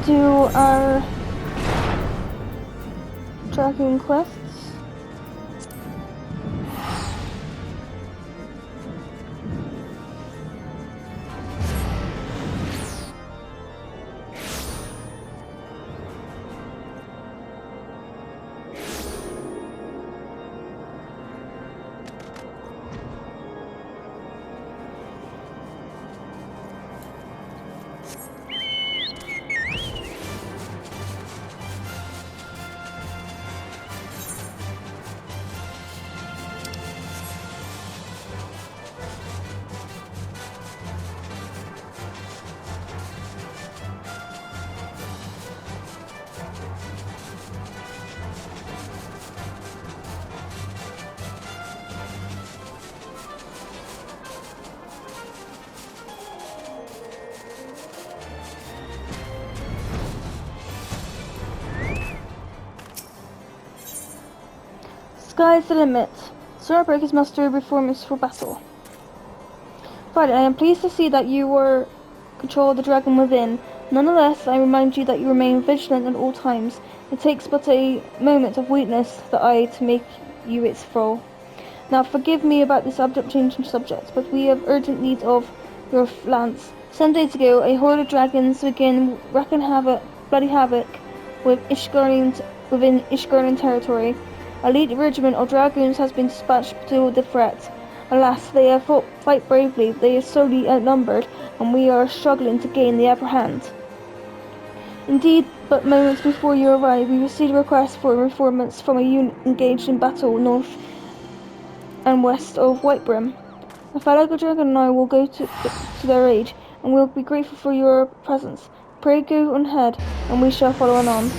do our dragon quests. Sky's the limit. Starbreak is mustered reformers for battle. Friday, I am pleased to see that you were control the dragon within. Nonetheless, I remind you that you remain vigilant at all times. It takes but a moment of weakness that to make you its thrall. Now forgive me about this abrupt change in subject, but we have urgent need of your lance. Some days ago, a horde of dragons began wreaking bloody havoc within Ishgardian territory. A lead regiment of dragoons has been dispatched to deal with the threat. Alas, they have fight bravely, they are sorely outnumbered, and we are struggling to gain the upper hand. Indeed, but moments before you arrived, we received a request for reinforcements from a unit engaged in battle north and west of Whitebrim. My fellow dragon and I will go to their aid, and will be grateful for your presence. Pray go on ahead, and we shall follow on.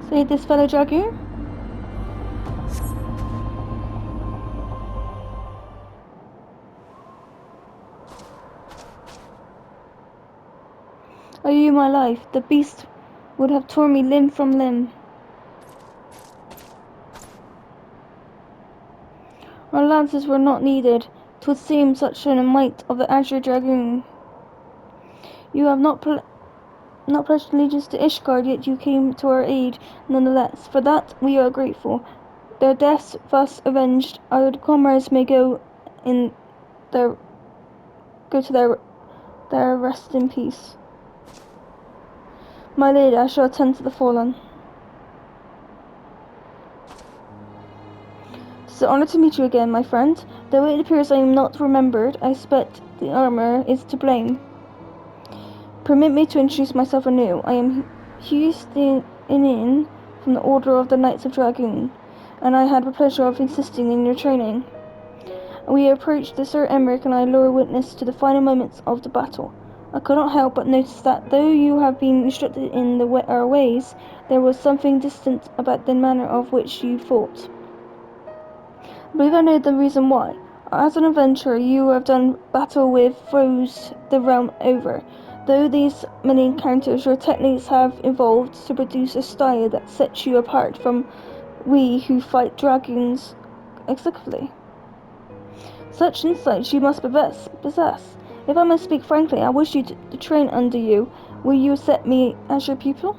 Say this fellow dragoon? Are you my life? The beast would have torn me limb from limb. Our lances were not needed. 'Twould seem such a might of the Azure Dragoon. You have not pledged allegiance to Ishgard, yet you came to our aid nonetheless. For that we are grateful. Their deaths thus avenged, our comrades may go to their rest in peace. My lady, I shall attend to the fallen. It's an honor to meet you again, my friend. Though it appears I am not remembered, I suspect the armor is to blame. Permit me to introduce myself anew. I am Houston from the Order of the Knights of Dragoon, and I had the pleasure of assisting in your training. We approached the Sir Emmerich and I lure witness to the final moments of the battle. I could not help but notice that, though you have been instructed in our ways, there was something distant about the manner of which you fought. I believe I know the reason why. As an adventurer, you have done battle with foes the realm over. Though these many encounters, your techniques have evolved to produce a style that sets you apart from we who fight dragons exclusively. Such insights you must possess. If I must speak frankly, I wish you to train under you. Will you accept me as your pupil?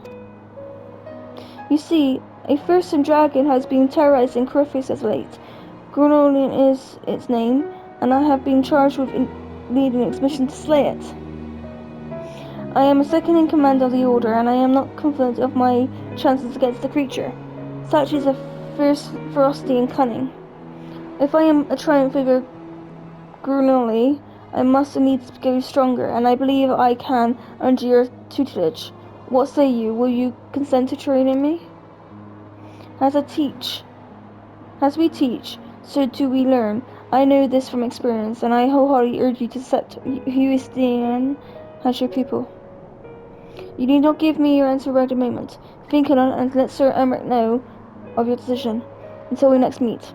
You see, a fearsome dragon has been terrorizing Coryphus as late. Grunolian is its name, and I have been charged with leading an expedition to slay it. I am a second in command of the Order, and I am not confident of my chances against the creature. Such is a fierce ferocity and cunning. If I am a triumph over Grunoli, I must needs go stronger, and I believe I can under your tutelage. What say you? Will you consent to training me? As we teach, so do we learn. I know this from experience, and I wholeheartedly urge you to accept Houston as your pupil. You need not give me your answer right a moment. Think on it and let Sir Emmerich know of your decision. Until we next meet.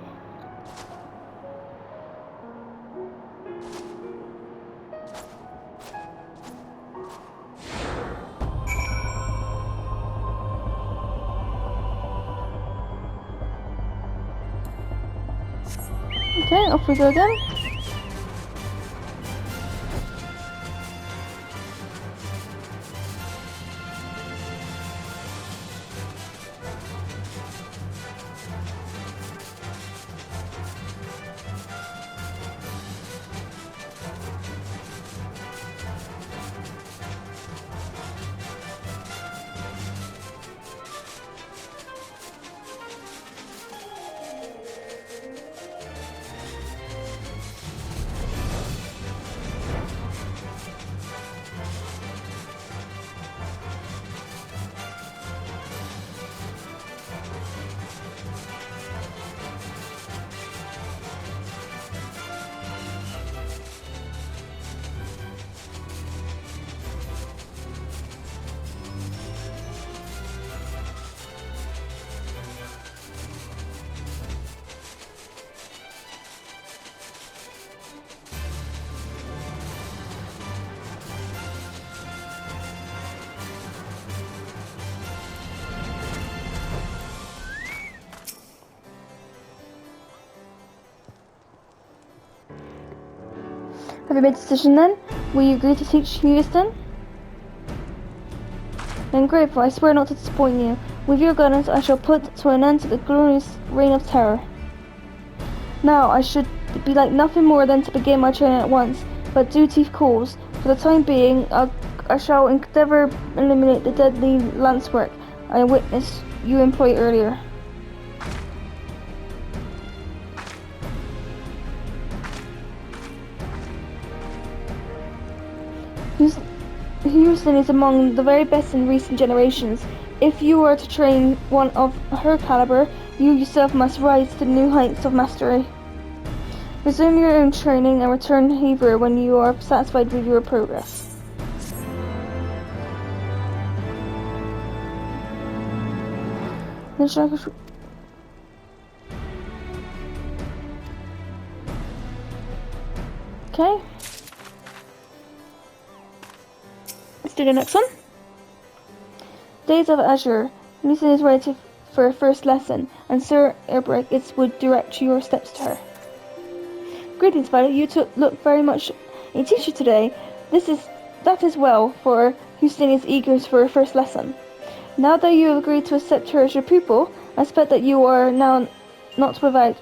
Okay, off we go again. Have you made a decision then? Will you agree to teach Houston? I'm grateful. I swear not to disappoint you. With your guidance, I shall put to an end to the glorious reign of terror. Now, I should be like nothing more than to begin my training at once, but duty calls. For the time being, I shall endeavour to eliminate the deadly lance work I witnessed you employ earlier. Houston is among the very best in recent generations. If you were to train one of her caliber, you yourself must rise to new heights of mastery. Resume your own training and return hither when you are satisfied with your progress. Okay. Let's do the next one. Days of Azure. Lucy is ready for her first lesson, and Sir Emmerich would direct your steps to her. Greetings, Violet. You look very much a teacher today. That is well, for Houston is eager for her first lesson. Now that you have agreed to accept her as your pupil, I expect that you are now not without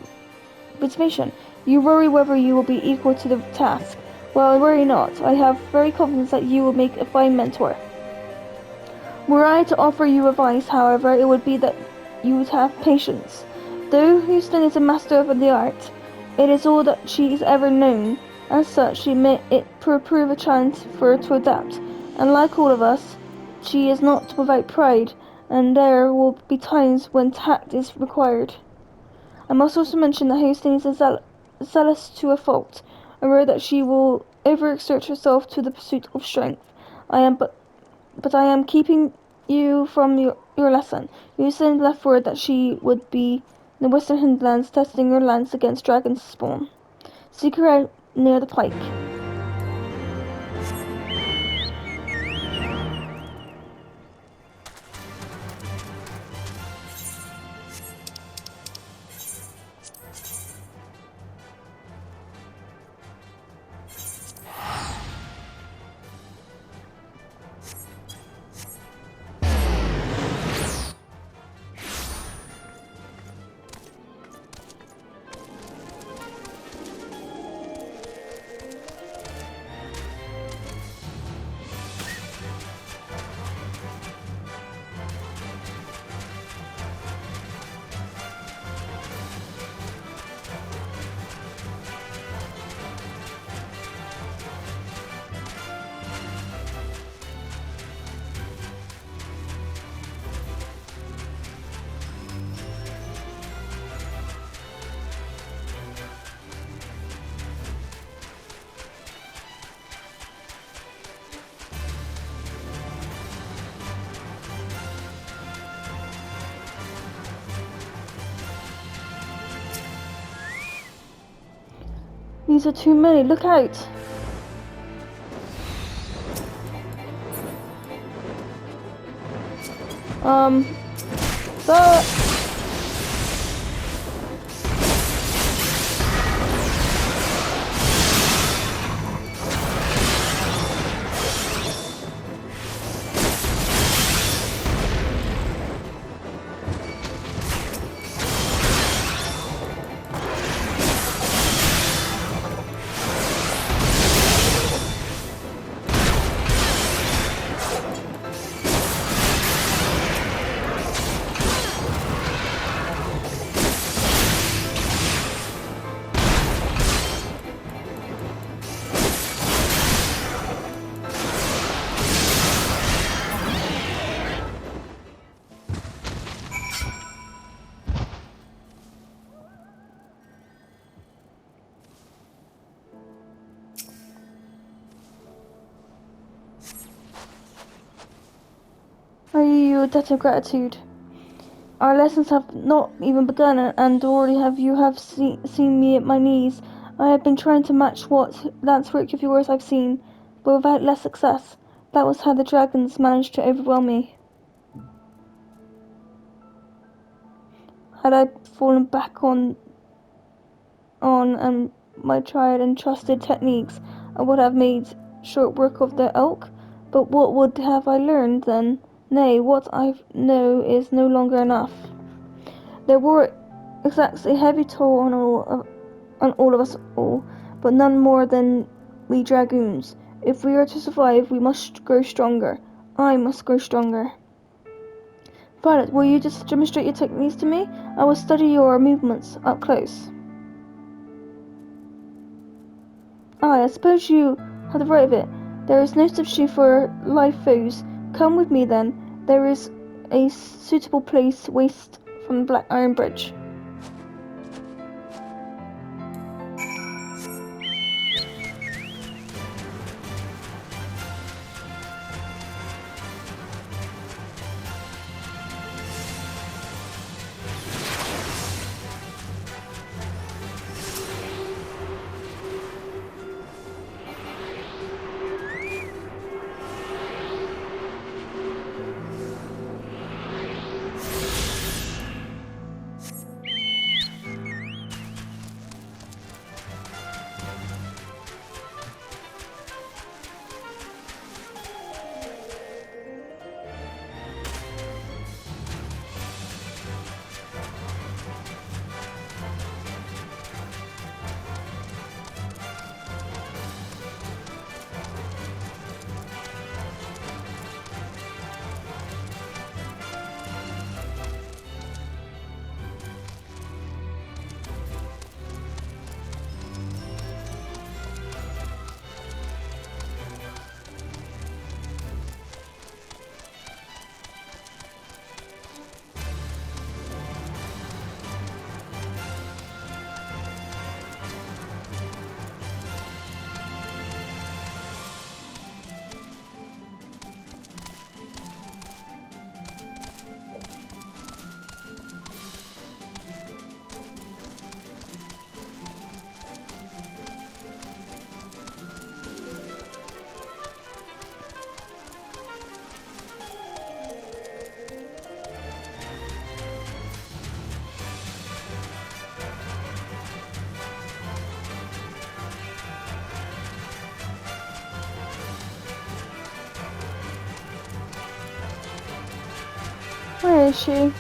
motivation. You worry whether you will be equal to the task. Well, I worry not. I have very confidence that you will make a fine mentor. Were I to offer you advice, however, it would be that you would have patience. Though Houston is a master of the art, it is all that she has ever known. As such, it prove a challenge for her to adapt. And like all of us, she is not without pride, and there will be times when tact is required. I must also mention that Hastings is zealous to a fault, aware that she will overexert herself to the pursuit of strength. But I am keeping you from your lesson. Houston left word that she would be in the Western Hinterlands testing your lance against dragon's spawn. Seek her out near the pike. These are too many, look out! So... Are you a debt of gratitude? Our lessons have not even begun, and already you have seen me at my knees. I have been trying to match what lance work of yours I've seen, but without less success. That was how the dragons managed to overwhelm me. Had I fallen back on my tried and trusted techniques, I would have made short work of the elk. But what would have I learned then? Nay, what I know is no longer enough. There were exacts a heavy toll on all of us all, but none more than we dragoons. If we are to survive, we must grow stronger. I must grow stronger. Violet, will you just demonstrate your techniques to me? I will study your movements up close. I suppose you have the right of it. There is no substitute for live foes. Come with me then. There is a suitable place west from the Black Iron Bridge. Where is she?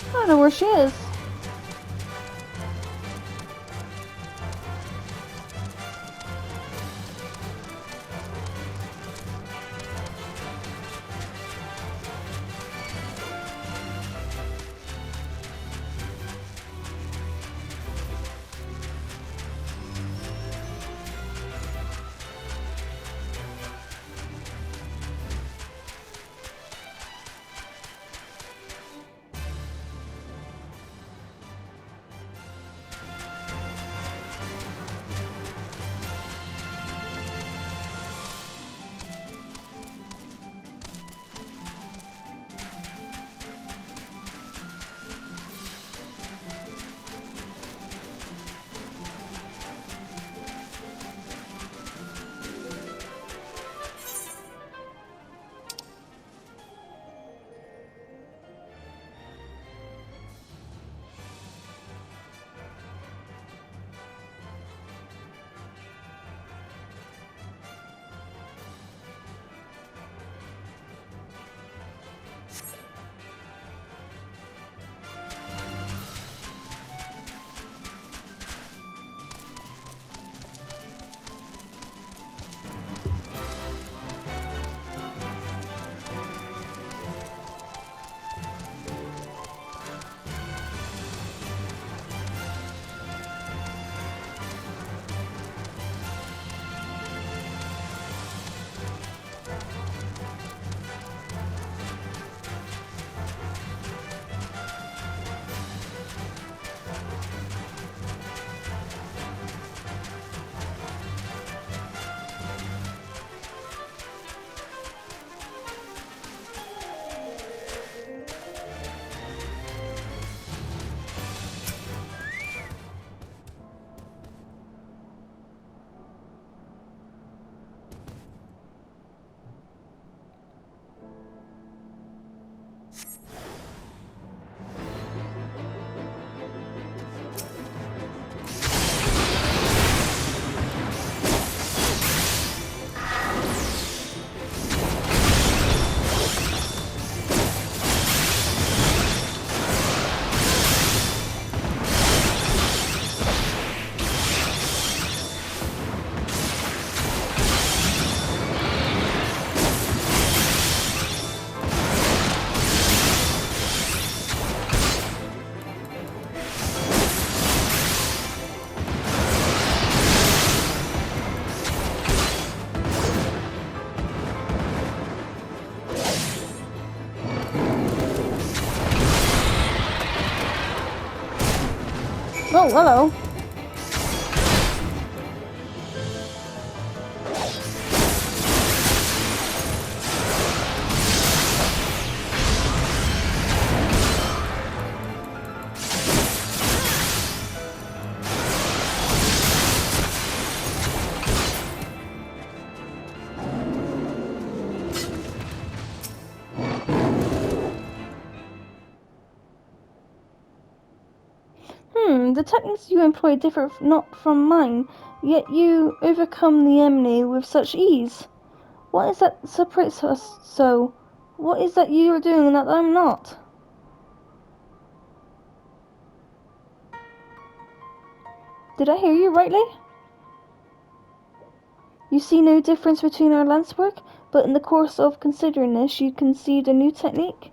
I don't know where she is. Oh, hello. The techniques you employ differ not from mine, yet you overcome the enemy with such ease. What is that separates us so? What is that you are doing that I'm not? Did I hear you rightly? You see no difference between our lance work, but in the course of considering this, you conceived a new technique?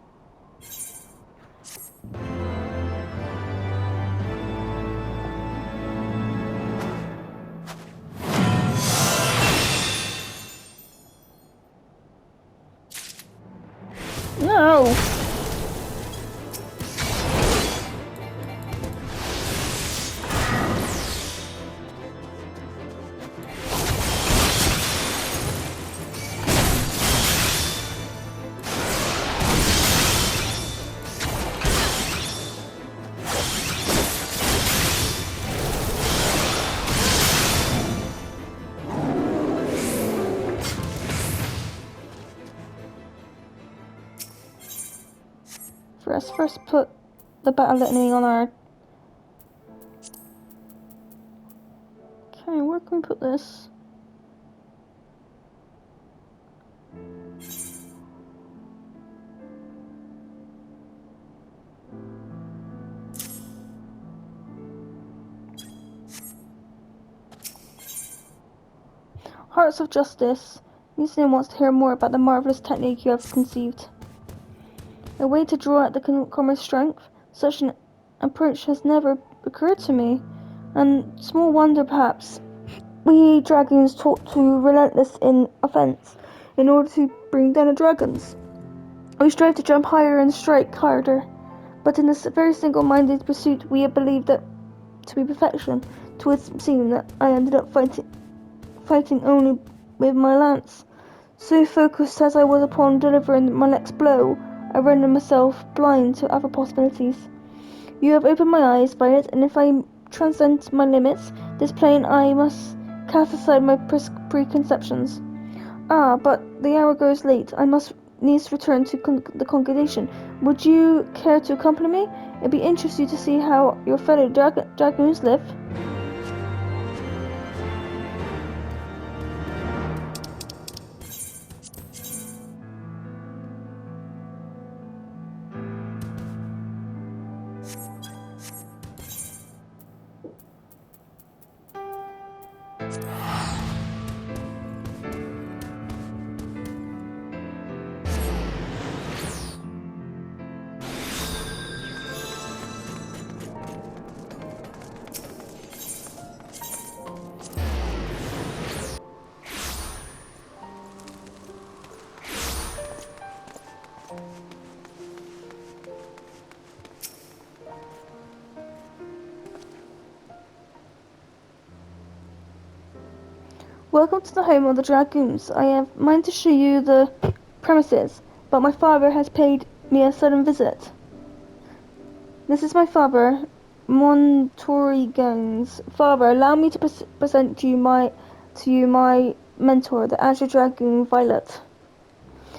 No! First put the battle lightning on our... Okay, where can we put this? Hearts of Justice. Museum wants to hear more about the marvelous technique you have conceived. A way to draw out the newcomer's strength? Such an approach has never occurred to me, and small wonder perhaps we dragons taught to relentless in offense in order to bring down the dragons. We strive to jump higher and strike harder, but in this very single-minded pursuit we have believed that to be perfection. To it seemed that I ended up fighting only with my lance. So focused as I was upon delivering my next blow, I rendered myself blind to other possibilities. You have opened my eyes by it, and if I transcend my limits, this plane I must cast aside my preconceptions. Ah, but the hour grows late. I must needs return to the congregation. Would you care to accompany me? It'd be interesting to see how your fellow dragoons live. Welcome to the home of the dragoons. I have mind to show you the premises, but my father has paid me a sudden visit. This is my father, Montorigan's father. Allow me to present to you my mentor, the Azure Dragoon Violet.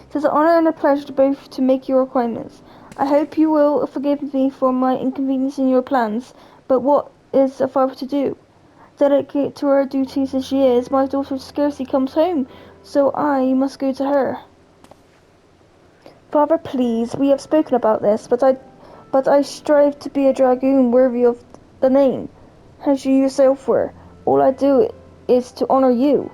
It is an honor and a pleasure both to make your acquaintance. I hope you will forgive me for my inconvenience in your plans, but what is a father to do? Delicate to her duties as she is, my daughter scarcely comes home, so I must go to her. Father, please, we have spoken about this, but I strive to be a dragoon worthy of the name, as you yourself were. All I do is to honor you.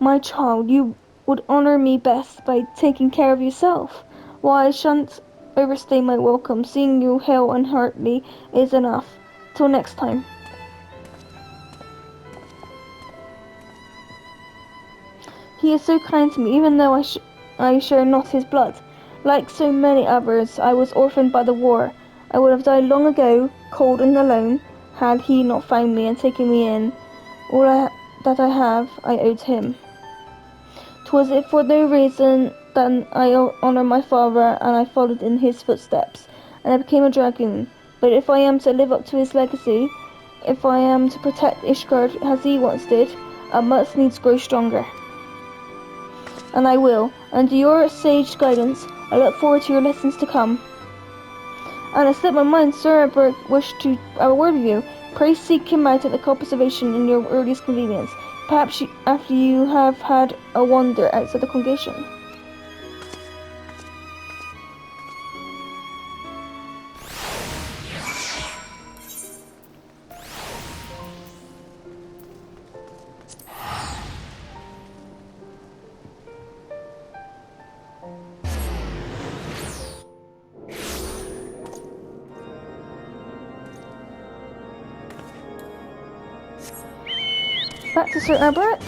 My child, you would honor me best by taking care of yourself. Why, I shan't overstay my welcome. Seeing you hale and hearty is enough. Till next time. He is so kind to me, even though I share not his blood. Like so many others, I was orphaned by the war. I would have died long ago, cold and alone, had he not found me and taken me in. All that I have, I owe to him. 'Twas it for no reason that I honor my father, and I followed in his footsteps, and I became a dragoon. But if I am to live up to his legacy, if I am to protect Ishgard as he once did, I must needs grow stronger. And I will. Under your sage guidance, I look forward to your lessons to come. And it slipped my mind, Sir Burke wished to have a word with you. Pray seek him out at the observation in your earliest convenience. Perhaps after you have had a wander outside the congregation. Back to Sir Albert.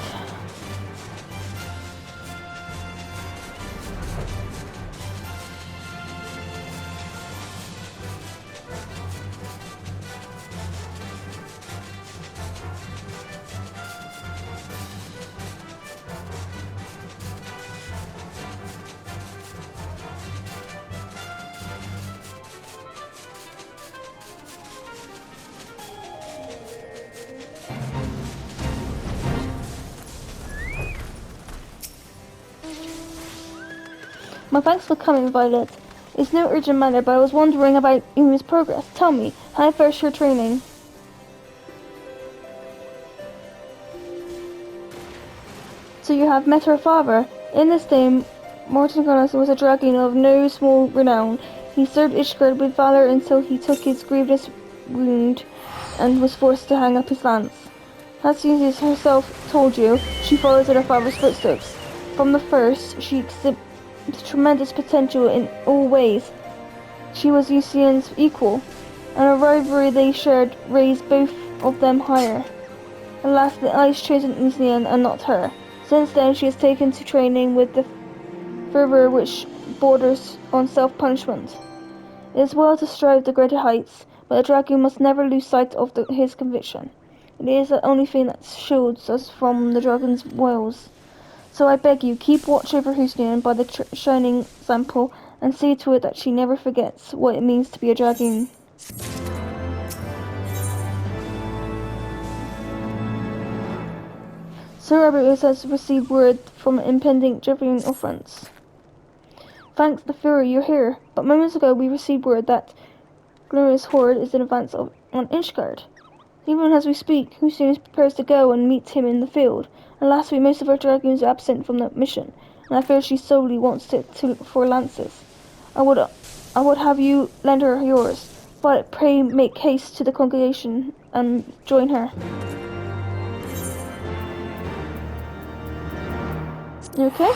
My thanks for coming, Violet. It's no urgent matter, but I was wondering about Yumi's progress. Tell me, how fares your training? So you have met her father. In this day, Martin Garnas was a dragon of no small renown. He served Ishgard with valor until he took his grievous wound and was forced to hang up his lance. As Yuzi herself told you, she follows in her father's footsteps. From the first, she exhibited tremendous potential in all ways. She was Yusian's equal, and a rivalry they shared raised both of them higher. Alas, the eyes chosen Yusian and not her. Since then, she has taken to training with the fervor which borders on self-punishment. It is well to strive to greater heights, but the dragon must never lose sight of his conviction. It is the only thing that shields us from the dragon's wiles. So I beg you, keep watch over Husnian by the shining example, and see to it that she never forgets what it means to be a dragon. Sir Robert has received word from an impending Javelin offense. Thanks the Fury, you're here. But moments ago we received word that glorious horde is in advance on Ishgard. Even as we speak, Hussein prepares to go and meet him in the field. And last week most of our dragoons are absent from the mission, and I fear she solely wants it for lances. I would have you lend her yours, but pray make haste to the congregation and join her. You okay?